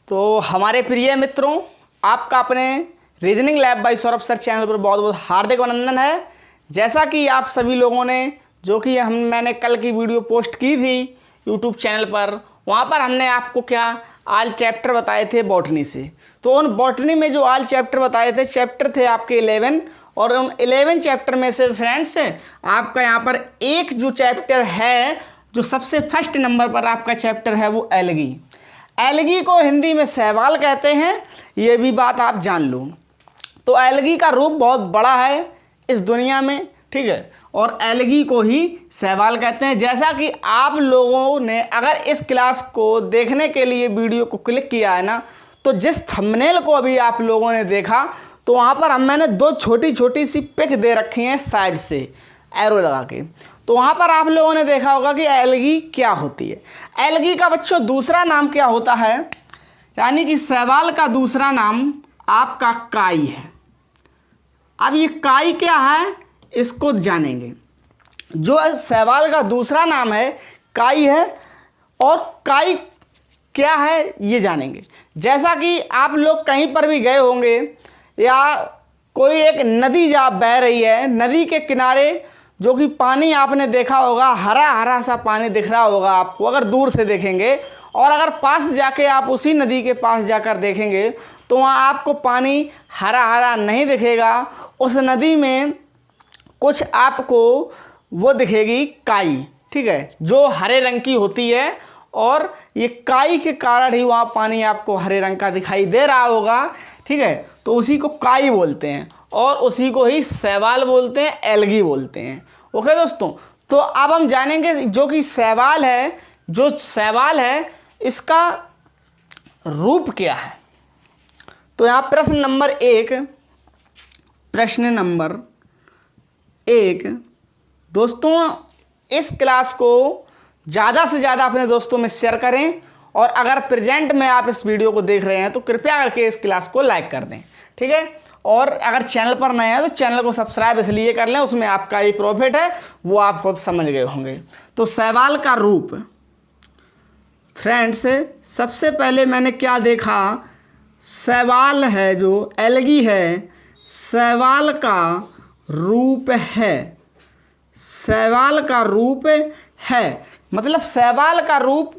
तो हमारे प्रिय मित्रों, आपका अपने reasoning lab by Saurabh sir channel पर बहुत बहुत हार्दिक अभिनंदन है। जैसा कि आप सभी लोगों ने जो कि मैंने कल की वीडियो पोस्ट की थी यूट्यूब चैनल पर, वहाँ पर हमने आपको क्या आल चैप्टर बताए थे बॉटनी से। तो उन बॉटनी में जो आल चैप्टर बताए थे, चैप्टर थे आपके 11, और उन 11 चैप्टर में से फ्रेंड्स आपका यहाँ पर एक जो चैप्टर है, जो सबसे फर्स्ट नंबर पर आपका चैप्टर है, वो एलगी। एलगी को हिंदी में शैवाल कहते हैं, ये भी बात आप जान लो। तो एलगी का रूप बहुत बड़ा है इस दुनिया में, ठीक है, और एलगी को ही शैवाल कहते हैं। जैसा कि आप लोगों ने अगर इस क्लास को देखने के लिए वीडियो को क्लिक किया है ना, तो जिस थंबनेल को अभी आप लोगों ने देखा, तो वहाँ पर मैंने दो छोटी छोटी सी पिक दे रखी हैं साइड से एरो लगा के। तो वहाँ पर आप लोगों ने देखा होगा कि एलगी क्या होती है। एलगी का बच्चों दूसरा नाम क्या होता है, यानी कि शैवाल का दूसरा नाम आपका काई है। अब ये काई क्या है, इसको जानेंगे। जो शैवाल का दूसरा नाम है काई है, और काई क्या है ये जानेंगे। जैसा कि आप लोग कहीं पर भी गए होंगे या कोई एक नदी जहाँ बह रही है, नदी के किनारे जो कि पानी आपने देखा होगा, हरा हरा सा पानी दिख रहा होगा आपको अगर दूर से देखेंगे, और अगर पास जाके आप उसी नदी के पास जाकर देखेंगे तो वहाँ आपको पानी हरा हरा नहीं दिखेगा। उस नदी में कुछ आपको वो दिखेगी काई, ठीक है, जो हरे रंग की होती है, और ये काई के कारण ही वहाँ पानी आपको हरे रंग का दिखाई दे रहा होगा, ठीक है। तो उसी को काई बोलते हैं और उसी को ही शैवाल बोलते हैं, एलगी बोलते हैं। ओके दोस्तों, तो अब हम जानेंगे जो कि शैवाल है, जो शैवाल है इसका रूप क्या है। तो यहाँ प्रश्न नंबर एक दोस्तों, इस क्लास को ज़्यादा से ज़्यादा अपने दोस्तों में शेयर करें, और अगर प्रेजेंट में आप इस वीडियो को देख रहे हैं तो कृपया करके इस क्लास को लाइक कर दें, ठीक है। और अगर चैनल पर नए हैं तो चैनल को सब्सक्राइब इसलिए कर लें, उसमें आपका ही प्रॉफिट है, वो आप खुद समझ गए होंगे। तो शैवाल का रूप फ्रेंड्स, सबसे पहले मैंने क्या देखा, शैवाल है जो एलगी है, शैवाल का रूप है, शैवाल का रूप है, मतलब शैवाल का रूप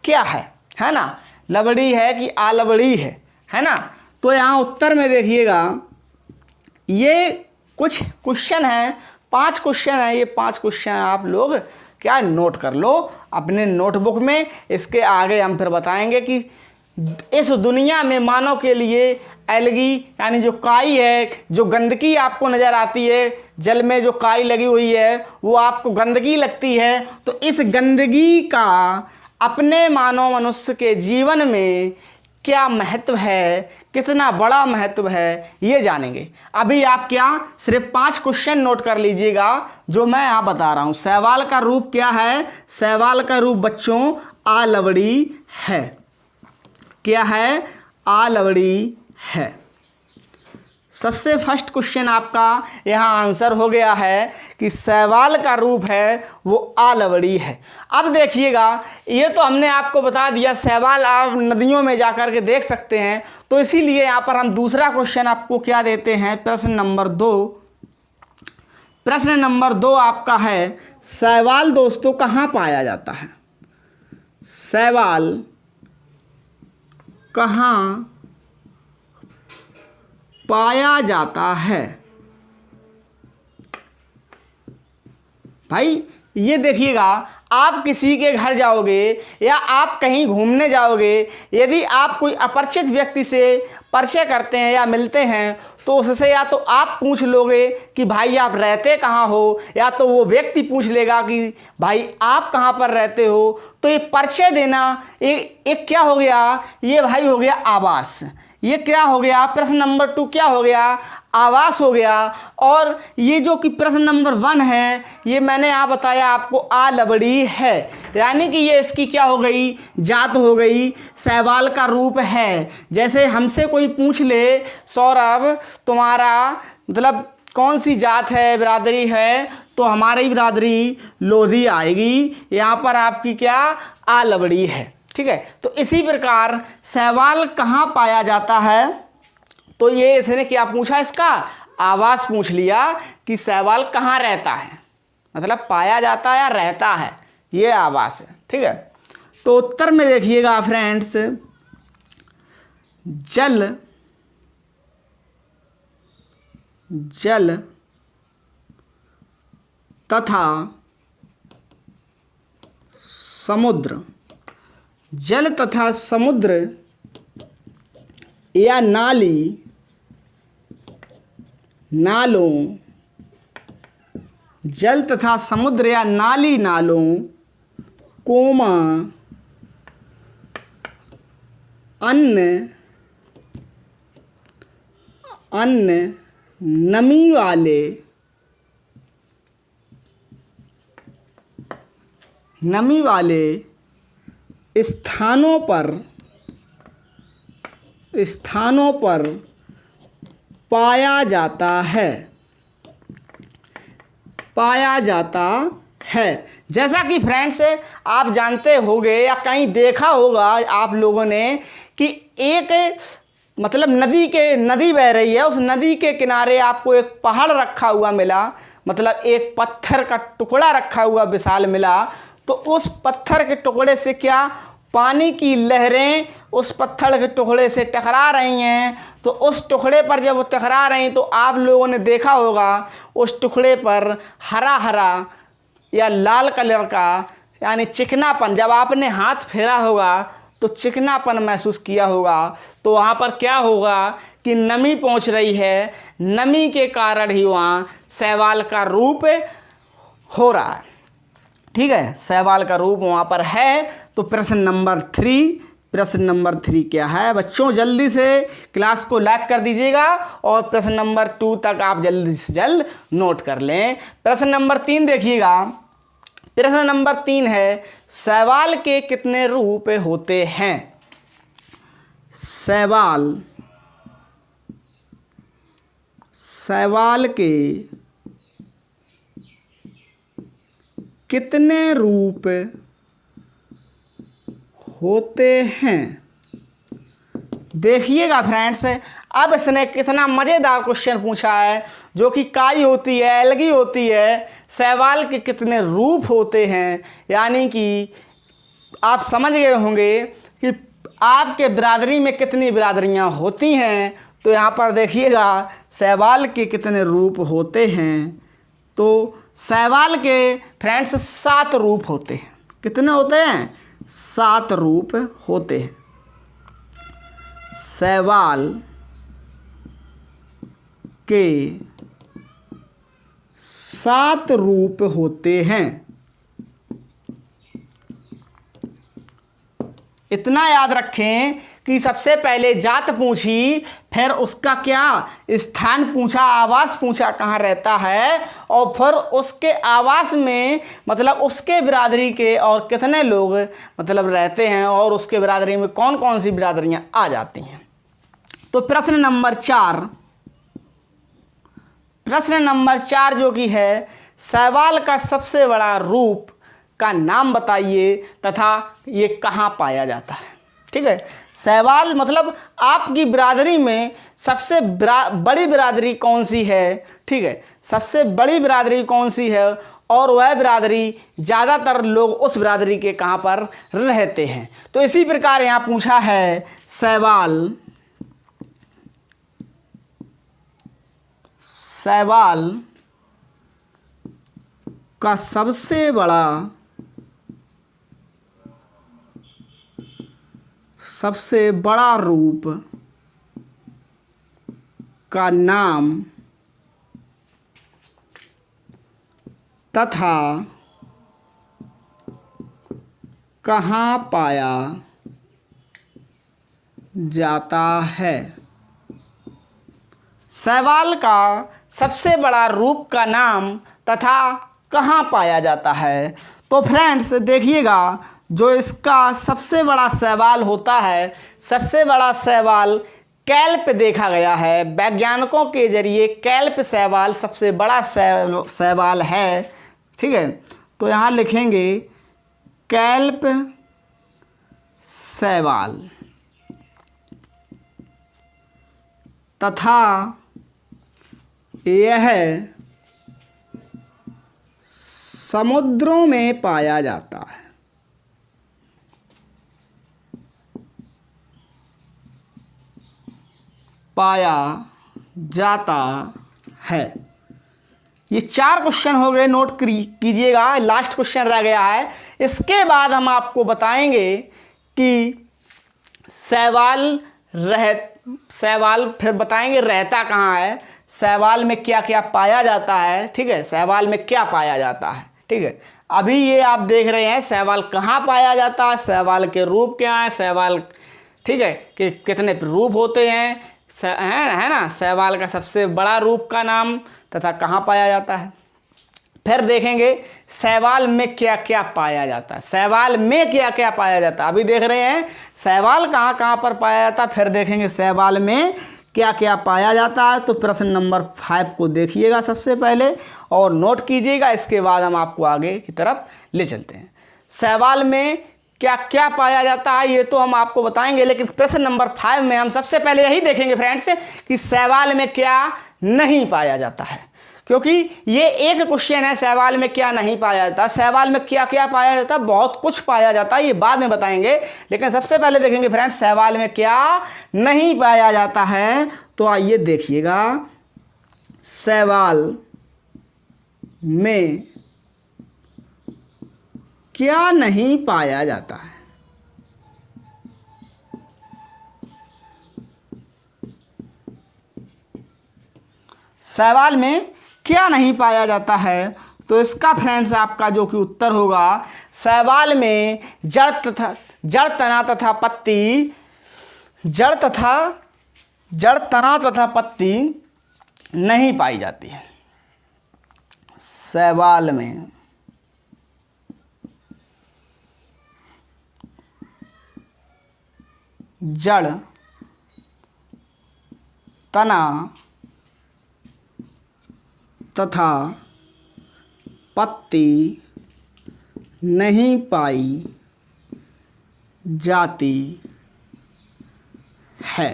क्या है ना, लवड़ी है कि आलवड़ी है ना। तो यहाँ उत्तर में देखिएगा, ये कुछ क्वेश्चन है, 5 क्वेश्चन है, ये 5 क्वेश्चन आप लोग क्या नोट कर लो अपने नोटबुक में। इसके आगे हम फिर बताएंगे कि इस दुनिया में मानव के लिए एलगी यानी जो काई है, जो गंदगी आपको नज़र आती है, जल में जो काई लगी हुई है वो आपको गंदगी लगती है, तो इस गंदगी का अपने मानव मनुष्य के जीवन में क्या महत्व है, कितना बड़ा महत्व है, ये जानेंगे। अभी आप क्या सिर्फ 5 क्वेश्चन नोट कर लीजिएगा जो मैं यहाँ बता रहा हूँ। शैवाल का रूप क्या है, शैवाल का रूप बच्चों आलवड़ी है। क्या है, आलवड़ी है। सबसे फर्स्ट क्वेश्चन आपका यहाँ आंसर हो गया है कि शैवाल का रूप है वो आलवड़ी है। अब देखिएगा, ये तो हमने आपको बता दिया, शैवाल आप नदियों में जाकर के देख सकते हैं, तो इसीलिए यहाँ पर हम दूसरा क्वेश्चन आपको क्या देते हैं, प्रश्न नंबर 2। प्रश्न नंबर 2 आपका है, शैवाल दोस्तों कहाँ पाया जाता है, शैवाल कहाँ पाया जाता है। भाई ये देखिएगा, आप किसी के घर जाओगे या आप कहीं घूमने जाओगे, यदि आप कोई अपरिचित व्यक्ति से परिचय करते हैं या मिलते हैं, तो उससे या तो आप पूछ लोगे कि भाई आप रहते कहाँ हो, या तो वो व्यक्ति पूछ लेगा कि भाई आप कहाँ पर रहते हो। तो ये परिचय देना एक क्या हो गया, ये भाई हो गया आवास। ये क्या हो गया, प्रश्न नंबर 2 क्या हो गया, आवास हो गया। और ये जो कि प्रश्न नंबर 1 है, ये मैंने यहाँ बताया आपको आलवड़ी है, यानी कि ये इसकी क्या हो गई, जात हो गई, शैवाल का रूप है। जैसे हमसे कोई पूछ ले, सौरभ तुम्हारा मतलब कौन सी जात है, बिरादरी है, तो हमारी बिरादरी लोधी आएगी, यहाँ पर आपकी क्या आलवड़ी है। ठीक है। तो इसी प्रकार शैवाल कहाँ पाया जाता है, तो ये इसने क्या पूछा, इसका आवास पूछ लिया कि शैवाल कहाँ रहता है, मतलब पाया जाता है या रहता है, ये आवास है। ठीक है। तो उत्तर में देखिएगा फ्रेंड्स, जल जल तथा समुद्र, जल तथा समुद्र या नाली नालों, जल तथा समुद्र या नाली नालों, कोमा अन्य नमी वाले स्थानों पर पाया जाता है। जैसा कि फ्रेंड्स आप जानते होंगे या कहीं देखा होगा आप लोगों ने कि एक मतलब नदी बह रही है, उस नदी के किनारे आपको एक पहाड़ रखा हुआ मिला, मतलब एक पत्थर का टुकड़ा रखा हुआ विशाल मिला। तो उस पत्थर के टुकड़े से क्या पानी की लहरें उस पत्थर के टुकड़े से टकरा रही हैं। तो उस टुकड़े पर जब वो टकरा रही तो आप लोगों ने देखा होगा उस टुकड़े पर हरा हरा या लाल कलर का यानी चिकनापन, जब आपने हाथ फेरा होगा तो चिकनापन महसूस किया होगा। तो वहाँ पर क्या होगा कि नमी पहुँच रही है, नमी के कारण ही वहाँ शैवाल का रूप हो रहा है। ठीक है, शैवाल का रूप वहाँ पर है। तो प्रश्न नंबर 3 क्या है बच्चों, जल्दी से क्लास को लाइक कर दीजिएगा और प्रश्न नंबर 2 तक आप जल्दी से जल्द नोट कर लें। प्रश्न नंबर 3 देखिएगा। प्रश्न नंबर 3 है, शैवाल के कितने रूप होते हैं? शैवाल के कितने रूप होते हैं? देखिएगा फ्रेंड्स, अब इसने कितना मज़ेदार क्वेश्चन पूछा है, जो कि काई होती है, एलगी होती है, शैवाल के कितने रूप होते हैं। यानी कि आप समझ गए होंगे कि आपके बिरादरी में कितनी बिरादरियां होती हैं। तो यहाँ पर देखिएगा शैवाल के कितने रूप होते हैं। तो शैवाल के फ्रेंड्स 7 रूप होते हैं। कितने होते हैं? 7 रूप होते हैं। शैवाल के 7 रूप होते हैं। इतना याद रखें कि सबसे पहले जात पूछी, फिर उसका क्या स्थान पूछा, आवास पूछा कहाँ रहता है, और फिर उसके आवास में मतलब उसके बिरादरी के और कितने लोग मतलब रहते हैं और उसके बिरादरी में कौन कौन सी बिरादरियाँ आ जाती हैं। तो प्रश्न नंबर 4 जो कि है, शैवाल का सबसे बड़ा रूप का नाम बताइए तथा ये कहाँ पाया जाता है। ठीक है, शैवाल मतलब आपकी बिरादरी में सबसे बड़ी बिरादरी कौन सी है। ठीक है, सबसे बड़ी बिरादरी कौन सी है और वह बिरादरी ज़्यादातर लोग उस बिरादरी के कहाँ पर रहते हैं। तो इसी प्रकार यहाँ पूछा है, शैवाल का सबसे बड़ा रूप का नाम तथा कहाँ पाया जाता है। शैवाल का सबसे बड़ा रूप का नाम तथा कहाँ पाया जाता है। तो फ्रेंड्स देखिएगा, जो इसका सबसे बड़ा शैवाल होता है, सबसे बड़ा शैवाल कैल्प देखा गया है। वैज्ञानिकों के जरिए कैल्प शैवाल सबसे बड़ा शैवाल है। ठीक है, तो यहाँ लिखेंगे कैल्प शैवाल तथा यह समुद्रों में पाया जाता है। पाया जाता है। ये 4 क्वेश्चन हो गए, नोट कीजिएगा। लास्ट क्वेश्चन रह गया है। इसके बाद हम आपको बताएंगे कि शैवाल फिर बताएंगे रहता कहाँ है, शैवाल में क्या क्या पाया जाता है। ठीक है, शैवाल में क्या पाया जाता है। ठीक है, अभी ये आप देख रहे हैं शैवाल कहाँ पाया जाता है, शैवाल के रूप क्या है, शैवाल ठीक है कि कितने रूप होते हैं, है ना, शैवाल का सबसे बड़ा रूप का नाम तथा कहाँ पाया जाता है। फिर देखेंगे शैवाल में क्या क्या पाया जाता है, शैवाल में क्या क्या पाया जाता है। अभी देख रहे हैं शैवाल कहाँ कहाँ पर पाया जाता है, फिर देखेंगे शैवाल में क्या क्या पाया जाता है। तो प्रश्न नंबर 5 को देखिएगा सबसे पहले और नोट कीजिएगा। इसके बाद हम आपको आगे की तरफ ले चलते हैं। शैवाल में क्या क्या पाया जाता है ये तो हम आपको बताएंगे, लेकिन प्रश्न नंबर 5 में हम सबसे पहले यही देखेंगे फ्रेंड्स कि शैवाल में क्या नहीं पाया जाता है, क्योंकि ये एक क्वेश्चन है शैवाल में क्या नहीं पाया जाता। शैवाल में क्या क्या पाया जाता है, बहुत कुछ पाया जाता है, ये बाद में बताएंगे, लेकिन सबसे पहले देखेंगे फ्रेंड्स शैवाल में क्या नहीं पाया जाता है। तो आइए देखिएगा, शैवाल में क्या नहीं पाया जाता है। शैवाल में क्या नहीं पाया जाता है, तो इसका फ्रेंड्स आपका जो कि उत्तर होगा, शैवाल में जड़ तना तथा पत्ती नहीं पाई जाती है। शैवाल में जड़ तना तथा पत्ती नहीं पाई जाती है।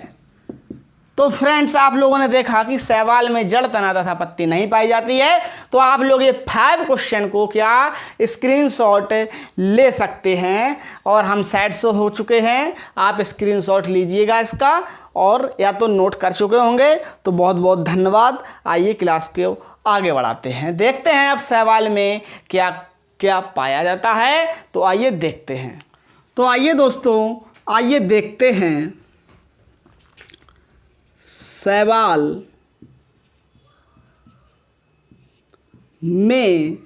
तो फ्रेंड्स आप लोगों ने देखा कि शैवाल में जड़ तना तथा पत्ती नहीं पाई जाती है। तो आप लोग ये 5 क्वेश्चन को क्या स्क्रीनशॉट ले सकते हैं, और हम साइड शो हो चुके हैं, आप स्क्रीनशॉट लीजिएगा इसका, और या तो नोट कर चुके होंगे। तो बहुत बहुत धन्यवाद। आइए क्लास को आगे बढ़ाते हैं, देखते हैं अब शैवाल में क्या क्या पाया जाता है। तो आइए देखते हैं। तो आइए दोस्तों, आइए देखते हैं शैवाल में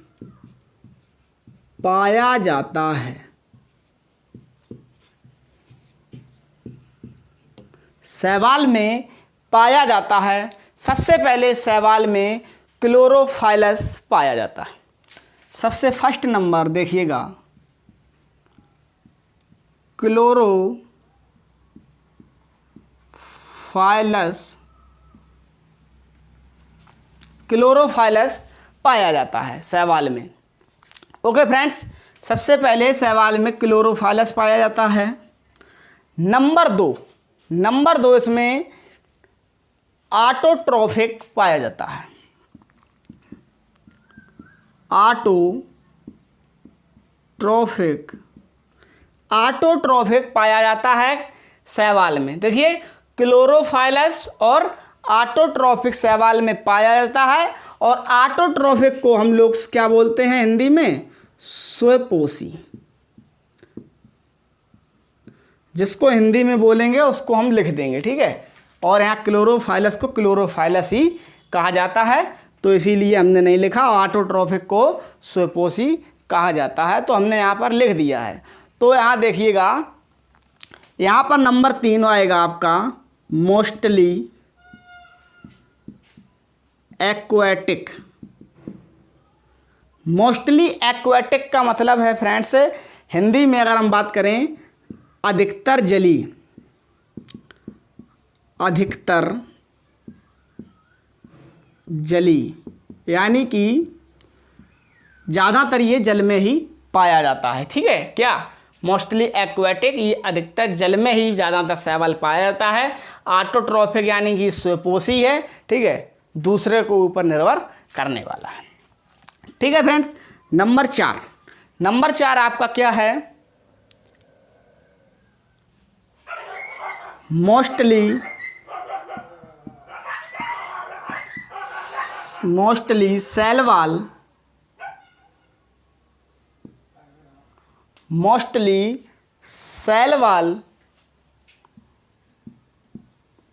पाया जाता है। शैवाल में पाया जाता है। सबसे पहले शैवाल में क्लोरोफाइलस पाया जाता है। सबसे फर्स्ट नंबर देखिएगा, क्लोरोफाइलस पाया जाता है शैवाल में। ओके फ्रेंड्स, सबसे पहले शैवाल में क्लोरोफाइलस पाया जाता है। नंबर 2 इसमें ऑटोट्रोफिक पाया जाता है। ऑटोट्रोफिक पाया जाता है शैवाल में। देखिए क्लोरोफाइलस और ऑटोट्रोफिक शैवाल में पाया जाता है। और ऑटोट्रोफिक को हम लोग क्या बोलते हैं हिंदी में, स्वपोषी। जिसको हिंदी में बोलेंगे उसको हम लिख देंगे, ठीक है। और यहाँ क्लोरोफाइलस को क्लोरोफाइलस ही कहा जाता है, तो इसीलिए हमने नहीं लिखा। ऑटोट्रोफिक को स्वपोषी कहा जाता है, तो हमने यहाँ पर लिख दिया है। तो यहाँ देखिएगा, यहाँ पर नंबर 3 आएगा आपका मोस्टली एक्वाटिक। मोस्टली एक्वाटिक का मतलब है फ्रेंड्स, हिंदी में अगर हम बात करें, अधिकतर जली, यानी कि ज़्यादातर ये जल में ही पाया जाता है। ठीक है, क्या मोस्टली एक्वेटिक, ये अधिकतर जल में ही ज़्यादातर शैवाल पाया जाता है। ऑटोट्रॉफिक यानी कि स्वपोषी है, ठीक है, दूसरे को ऊपर निर्भर करने वाला है। ठीक है फ्रेंड्स, नंबर 4 आपका क्या है? मोस्टली शैवाल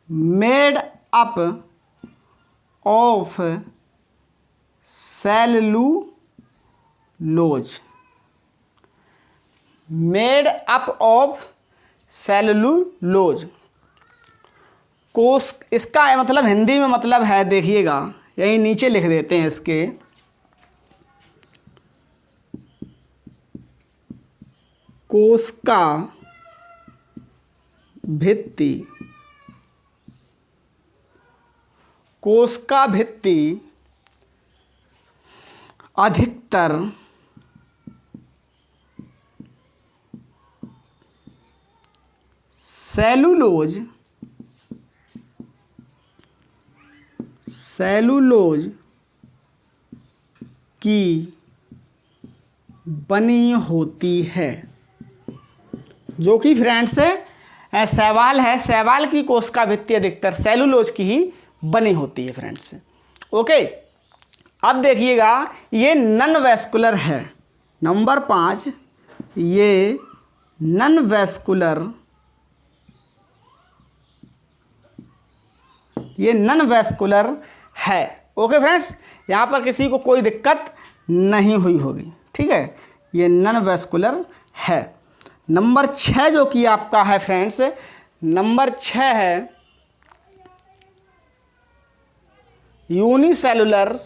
made up of cellulose, made up of cellulose. कोस, इसका मतलब हिंदी में मतलब है, देखिएगा यही नीचे लिख देते हैं इसके, कोशिका भित्ति अधिकतर सेलुलोज की बनी होती है। जो कि फ्रेंड्स शैवाल है, शैवाल की कोशिका भित्ति अधिकतर सेलुलोज की ही बनी होती है फ्रेंड्स। ओके, अब देखिएगा ये नॉन वैस्कुलर है। नंबर 5, ये नॉन वैस्कुलर है। ओके फ्रेंड्स, यहाँ पर किसी को कोई दिक्कत नहीं हुई होगी, ठीक है, ये नॉन वैस्कुलर है। नंबर 6 जो कि आपका है फ्रेंड्स, नंबर 6 है unicellular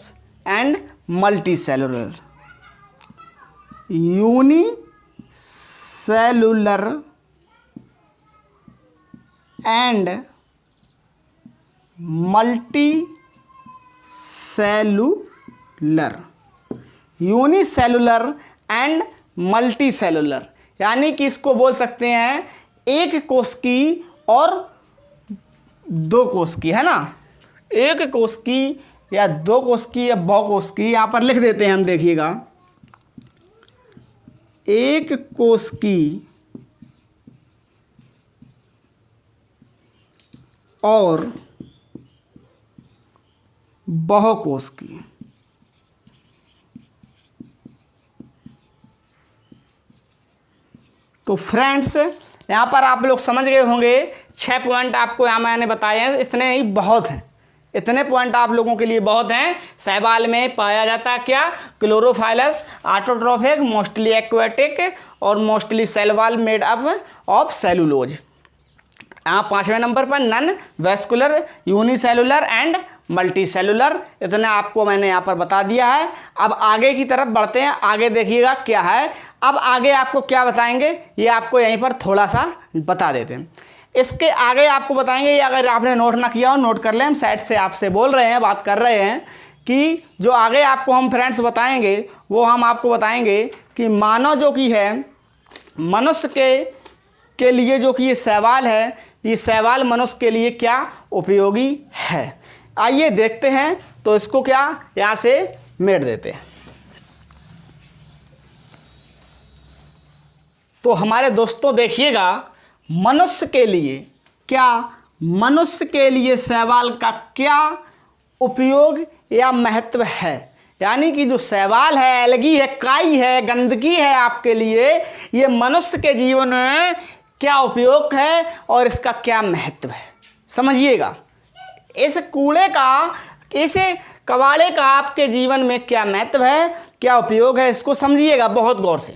and multicellular. Unicellular and multicellular, unicellular and multicellular, यानी कि इसको बोल सकते हैं एक कोशिकी और दो कोशिकी, है ना, एक कोशिकी या दो कोशिकी या बहुकोशिकी। यहाँ पर लिख देते हैं हम, देखिएगा, एक कोशिकी और बहुकोशिकी। तो फ्रेंड्स यहाँ पर आप लोग समझ गए होंगे, 6 पॉइंट आपको यहाँ मैंने बताए हैं, इतने ही बहुत हैं, इतने पॉइंट आप लोगों के लिए बहुत हैं। शैवाल में पाया जाता है क्या? क्लोरोफाइलस, ऑटोट्रॉफिक, मोस्टली एक्वेटिक और मोस्टली शैवाल मेड अप ऑफ सेलुलोज। यहाँ 5वें नंबर पर non vascular, unicellular and multicellular, इतना आपको मैंने यहाँ पर बता दिया है। अब आगे की तरफ बढ़ते हैं, आगे देखिएगा क्या है। अब आगे आपको क्या बताएंगे ये आपको यहीं पर थोड़ा सा बता देते हैं। इसके आगे आपको बताएंगे, ये अगर आपने नोट ना किया हो नोट कर लें, हम साइड से आपसे बोल रहे हैं, बात कर रहे हैं कि जो आगे आपको हम फ्रेंड्स बताएंगे वो हम आपको बताएंगे कि मानव जो कि है, मनुष्य के लिए जो कि ये शैवाल है, ये शैवाल मनुष्य के लिए क्या उपयोगी है। आइए देखते हैं। तो इसको क्या यहाँ से मेट देते हैं। तो हमारे दोस्तों देखिएगा, मनुष्य के लिए शैवाल का क्या उपयोग या महत्व है। यानी कि जो शैवाल है, एल्गी है, काई है, गंदगी है आपके लिए, ये मनुष्य के जीवन में क्या उपयोग है और इसका क्या महत्व है, समझिएगा। इस कूड़े का, इस कबाड़े का आपके जीवन में क्या महत्व है, क्या उपयोग है, इसको समझिएगा बहुत गौर से।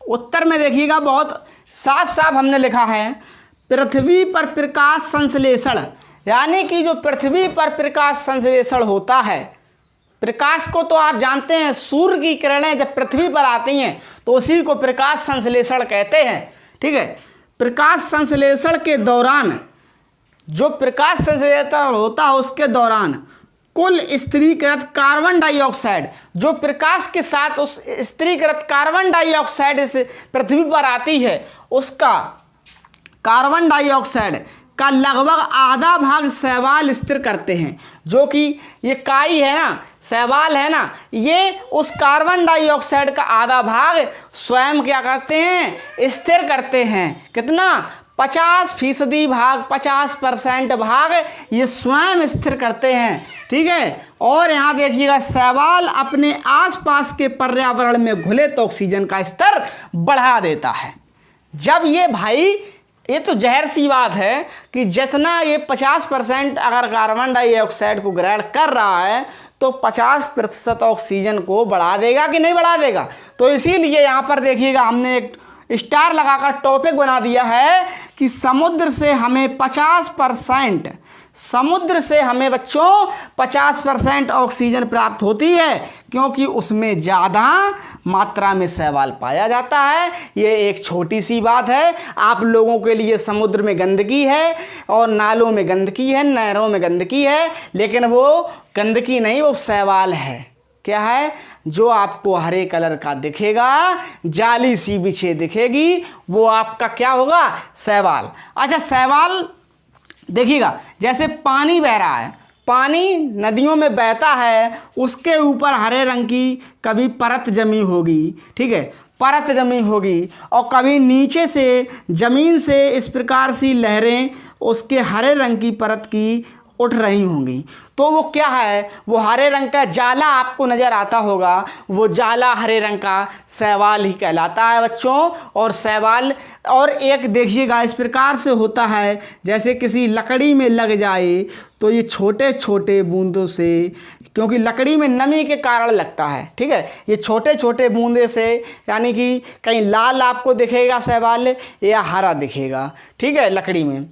उत्तर में देखिएगा, बहुत साफ साफ हमने लिखा है, पृथ्वी पर प्रकाश संश्लेषण। यानी कि जो पृथ्वी पर प्रकाश संश्लेषण होता है, प्रकाश को तो आप जानते हैं, सूर्य की किरणें जब पृथ्वी पर आती हैं तो उसी को प्रकाश संश्लेषण कहते हैं, ठीक है। प्रकाश संश्लेषण के दौरान, जो प्रकाश संश्लेषण होता है उसके दौरान कुल स्थिरीकृत कार्बन डाइऑक्साइड, जो प्रकाश के साथ उस स्थिरीकृत कार्बन डाइऑक्साइड इस पृथ्वी पर आती है, उसका कार्बन डाइऑक्साइड का लगभग आधा भाग शैवाल स्थिर करते हैं। जो कि ये काई है ना, शैवाल है ना, ये उस कार्बन डाइऑक्साइड का आधा भाग स्वयं क्या करते हैं, स्थिर करते हैं। कितना? 50% भाग, 50% भाग ये स्वयं स्थिर करते हैं। ठीक है। और यहाँ देखिएगा, शैवाल अपने आसपास के पर्यावरण में घुले तो ऑक्सीजन का स्तर बढ़ा देता है। जब ये भाई, ये तो जहर सी बात है कि जितना ये 50% अगर कार्बन डाइऑक्साइड को ग्रहण कर रहा है तो 50% ऑक्सीजन को बढ़ा देगा कि नहीं बढ़ा देगा। तो इसीलिए यहाँ पर देखिएगा, हमने एक स्टार लगाकर टॉपिक बना दिया है कि समुद्र से हमें 50%, समुद्र से हमें बच्चों 50% ऑक्सीजन प्राप्त होती है, क्योंकि उसमें ज़्यादा मात्रा में शैवाल पाया जाता है। ये एक छोटी सी बात है। आप लोगों के लिए समुद्र में गंदगी है और नालों में गंदगी है, नहरों में गंदगी है, लेकिन वो गंदगी नहीं, वो शैवाल है। क्या है? जो आपको हरे कलर का दिखेगा, जाली सी बिछे दिखेगी, वो आपका क्या होगा? शैवाल। अच्छा, शैवाल देखिएगा, जैसे पानी बह रहा है, पानी नदियों में बहता है, उसके ऊपर हरे रंग की कभी परत जमी होगी। ठीक है, परत जमी होगी, और कभी नीचे से ज़मीन से इस प्रकार सी लहरें उसके हरे रंग की परत की उठ रही होंगी। तो वो क्या है? वो हरे रंग का जाला आपको नज़र आता होगा, वो जाला हरे रंग का शैवाल ही कहलाता है बच्चों। और शैवाल, और एक देखिएगा, इस प्रकार से होता है जैसे किसी लकड़ी में लग जाए तो ये छोटे छोटे बूंदों से, क्योंकि लकड़ी में नमी के कारण लगता है, ठीक है, ये छोटे छोटे बूंदे से, यानी कि कहीं लाल आपको दिखेगा शैवाल या हरा दिखेगा, ठीक है, लकड़ी में,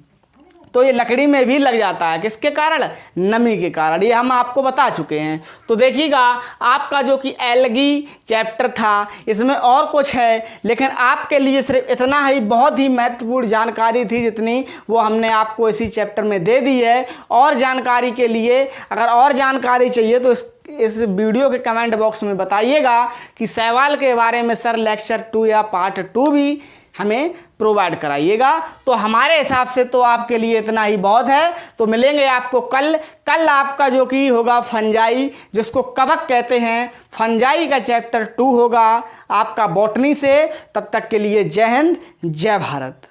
तो ये लकड़ी में भी लग जाता है। किसके कारण? नमी के कारण। ये हम आपको बता चुके हैं। तो देखिएगा, आपका जो कि एल्गी चैप्टर था, इसमें और कुछ है, लेकिन आपके लिए सिर्फ इतना ही बहुत ही महत्वपूर्ण जानकारी थी, जितनी वो हमने आपको इसी चैप्टर में दे दी है। और जानकारी के लिए, अगर और जानकारी चाहिए तो इस वीडियो के कमेंट बॉक्स में बताइएगा कि शैवाल के बारे में सर लेक्चर 2 या पार्ट 2 भी हमें प्रोवाइड कराइएगा। तो हमारे हिसाब से तो आपके लिए इतना ही बहुत है। तो मिलेंगे आपको कल आपका जो कि होगा फंजाई, जिसको कवक कहते हैं, फंजाई का चैप्टर 2 होगा आपका बॉटनी से। तब तक के लिए जय हिंद, जय भारत।